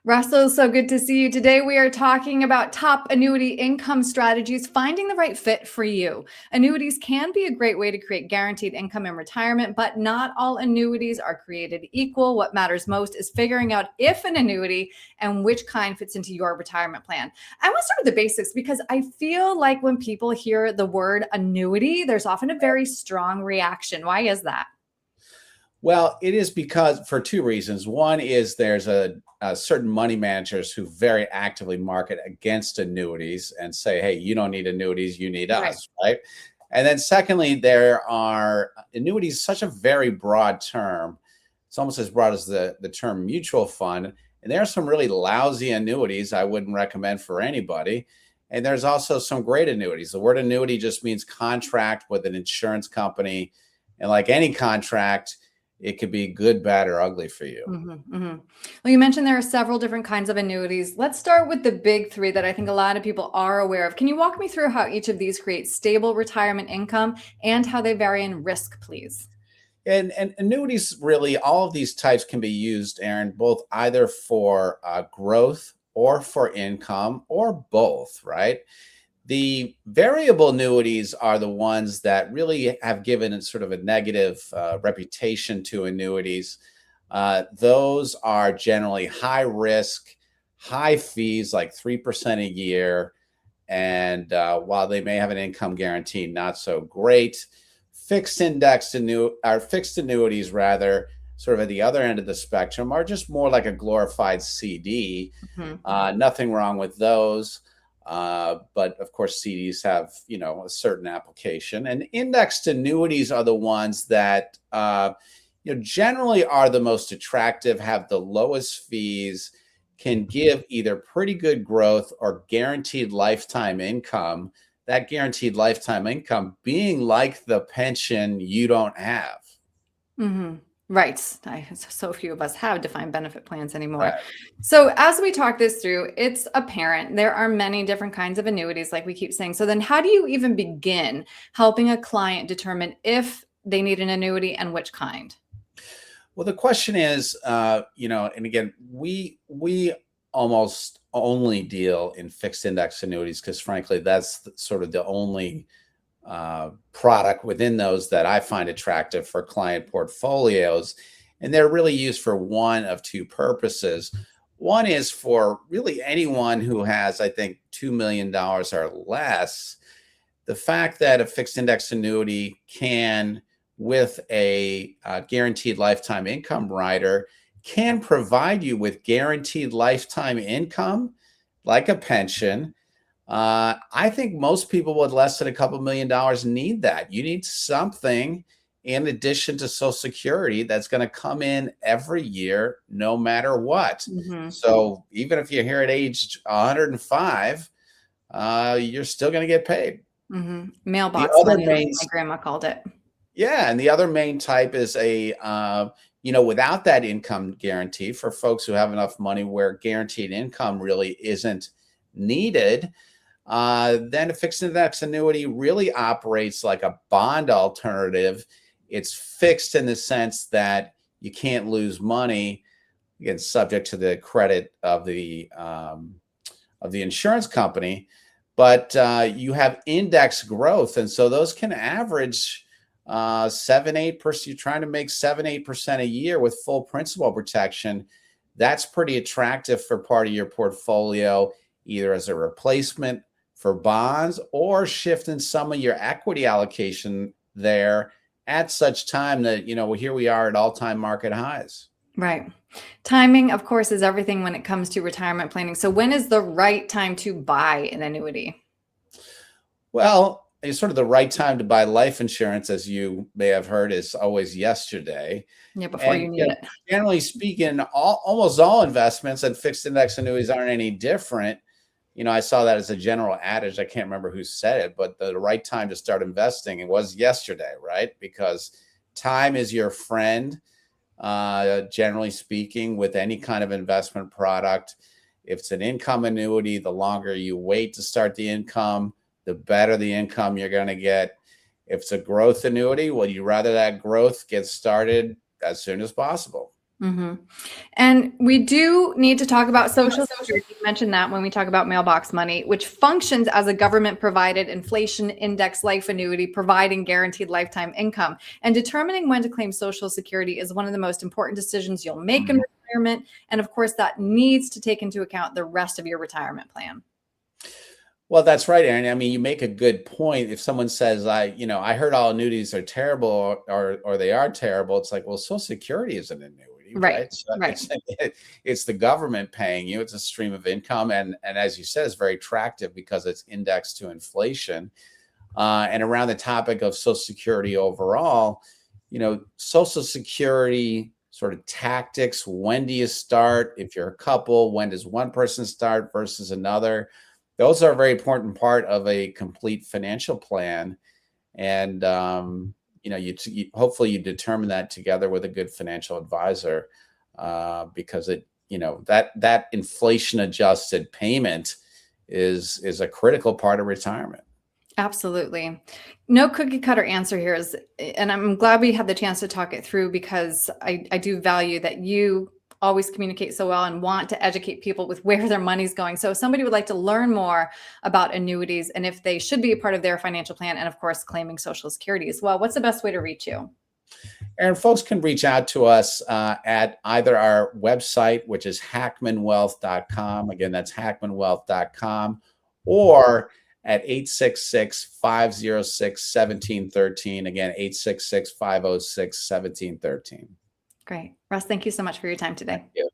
Russell, so good to see you. Today, we are talking about top annuity income strategies, finding the right fit for you. Annuities can be a great way to create guaranteed income in retirement, but not all annuities are created equal. What matters most is figuring out if an annuity and which kind fits into your retirement plan. I want to start with the basics because I feel like when people hear the word annuity, there's often a very strong reaction. Why is that? Well, it is because for two reasons. One is there's a certain money managers who very actively market against annuities and say, hey, you don't need annuities, you need Right. us, right? And then secondly, there are annuities, such a very broad term. It's almost as broad as the term mutual fund. And there are some really lousy annuities I wouldn't recommend for anybody. And there's also some great annuities. The word annuity just means contract with an insurance company. And like any contract, it could be good, bad, or ugly for you. Well, you mentioned there are several different kinds of annuities. Let's start with the big three that I think a lot of people are aware of. Can you walk me through how each of these creates stable retirement income and how they vary in risk, please? And annuities, really, all of these types can be used, Aaron, both either for growth or for income or both, right? The variable annuities are the ones that really have given it sort of a negative reputation to annuities. Those are generally high risk, high fees, like 3% a year. And while they may have an income guarantee, not so great. Fixed annuities, rather, sort of at the other end of the spectrum, are just more like a glorified CD. Nothing wrong with those. But of course, CDs have, a certain application, and indexed annuities are the ones that, generally are the most attractive, have the lowest fees, can give either pretty good growth or guaranteed lifetime income. That guaranteed lifetime income being like the pension you don't have. Right. So few of us have defined benefit plans anymore. Right. So as we talk this through, it's apparent there are many different kinds of annuities, like we keep saying. So then how do you even begin helping a client determine if they need an annuity and which kind? Well, the question is, and again, we almost only deal in fixed index annuities because, frankly, that's sort of the only product within those that I find attractive for client portfolios. And they're really used for one of two purposes. One is for really anyone who has, I think, $2 million or less. The fact that a fixed index annuity can, with a guaranteed lifetime income rider, can provide you with guaranteed lifetime income like a pension. I think most people with less than a couple $1 million need that. You need something in addition to Social Security that's going to come in every year, no matter what. So even if you're here at age 105, you're still going to get paid. The Mailbox other money, like main, my grandma called it. yeah, and the other main type is without that income guarantee for folks who have enough money where guaranteed income really isn't needed. Then a fixed index annuity really operates like a bond alternative. It's fixed in the sense that you can't lose money, again, subject to the credit of the insurance company. But you have index growth, and so those can average 7-8%. You're trying to make 7-8% a year with full principal protection. That's pretty attractive for part of your portfolio, either as a replacement for bonds or shifting some of your equity allocation there at such time that, here we are at all-time market highs. Right. Timing, of course, is everything when it comes to retirement planning. So when is the right time to buy an annuity? Well, it's sort of the right time to buy life insurance, as you may have heard, is always yesterday. Yeah, before And you need it. generally speaking, almost all investments and fixed index annuities aren't any different. I saw that as a general adage. I can't remember who said it, but the right time to start investing, it was yesterday, right? Because time is your friend, generally speaking, with any kind of investment product. If it's an income annuity, the longer you wait to start the income, the better the income you're going to get. If it's a growth annuity, well, you rather that growth get started as soon as possible. Hmm. And we do need to talk about Social Security. You mentioned that when we talk about mailbox money, which functions as a government provided inflation index life annuity, providing guaranteed lifetime income. And determining when to claim Social Security is one of the most important decisions you'll make in retirement. And of course, that needs to take into account the rest of your retirement plan. Well, that's right, Aaron. I mean, you make a good point. If someone says, I heard all annuities are terrible or they are terrible, it's like, well, Social Security is an annuity, Right, right? So right. it's the government paying you. It's a stream of income. And as you said, it's very attractive because it's indexed to inflation. And around the topic of Social Security overall, Social Security sort of tactics. When do you start? If you're a couple, when does one person start versus another? Those are a very important part of a complete financial plan. And, hopefully you determine that together with a good financial advisor, because that inflation adjusted payment is a critical part of retirement. Absolutely. No cookie cutter answer here is, and I'm glad we had the chance to talk it through because I do value that you always communicate so well and want to educate people with where their money's going. So if somebody would like to learn more about annuities and if they should be a part of their financial plan and of course claiming Social Security as well, what's the best way to reach you? And folks can reach out to us at either our website, which is hackmanwealth.com. Again, that's hackmanwealth.com, or at 866-506-1713. Again, 866-506-1713. Great. Russ, thank you so much for your time today. Thank you.